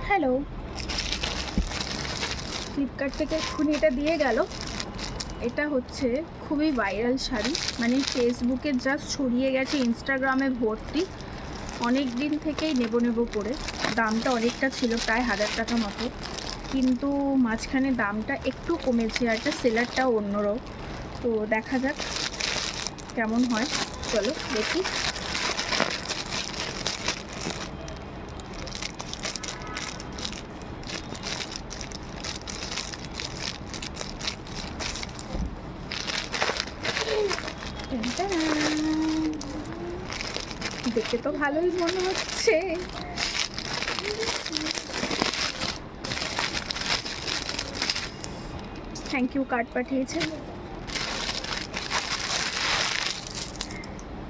Hello, Flipkart থেকে এক্ষুনি এটা দিয়ে গেল। এটা হচ্ছে খুবই ভাইরাল শাড়ি, মানে ফেসবুকে জাস্ট ছড়িয়ে গেছে, ইনস্টাগ্রামে ভর্তি। অনেক দিন থেকেই নেব করে দামটা অনেকটা ছিল, প্রায় 1000 টাকা মতো, কিন্তু মাঝখানে দামটা একটু কমেছে আর একটা সেলারটাও অন্যরকম। তো দেখা যাক কেমন হয়, চলো দেখি। দেখে তো ভালোই মনে হচ্ছে। থ্যাংক ইউ, কার্ড পাঠিয়েছে।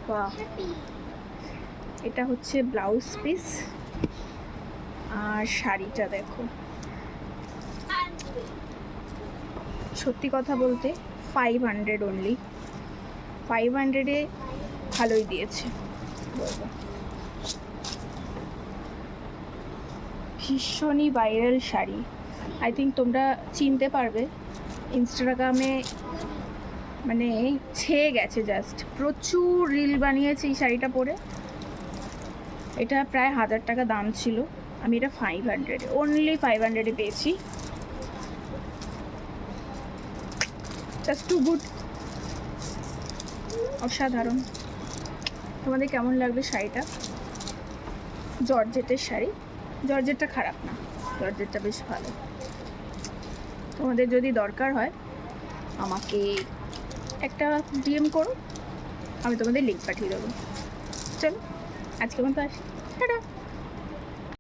বাহ, এটা হচ্ছে ব্লাউজ পিস আর শাড়িটা দেখো। সত্যি কথা বলতে 500 অনলি, 500-এ ভালোই দিয়েছে বলবো। ভীষণই ভাইরাল শাড়ি, আই থিঙ্ক তোমরা চিনতে পারবে। ইনস্টাগ্রামে মানে ছেয়ে গেছে, জাস্ট প্রচুর রিল বানিয়েছে এই শাড়িটা পরে। এটা প্রায় 1000 টাকা দাম ছিল, আমি এটা 500-এ, অনলি 500-এ পেয়েছি। জাস্ট টু গুড, অসাধারণ। তোমাদের কেমন লাগবে শাড়িটা? জর্জেটের শাড়ি, জর্জেটটা খারাপ না, জর্জেটটা বেশ ভালো। তোমাদের যদি দরকার হয় আমাকে একটা ডিএম করো, আমি তোমাদের লিঙ্ক পাঠিয়ে দেবো। চলো আজকে মতো আসি, টাটা।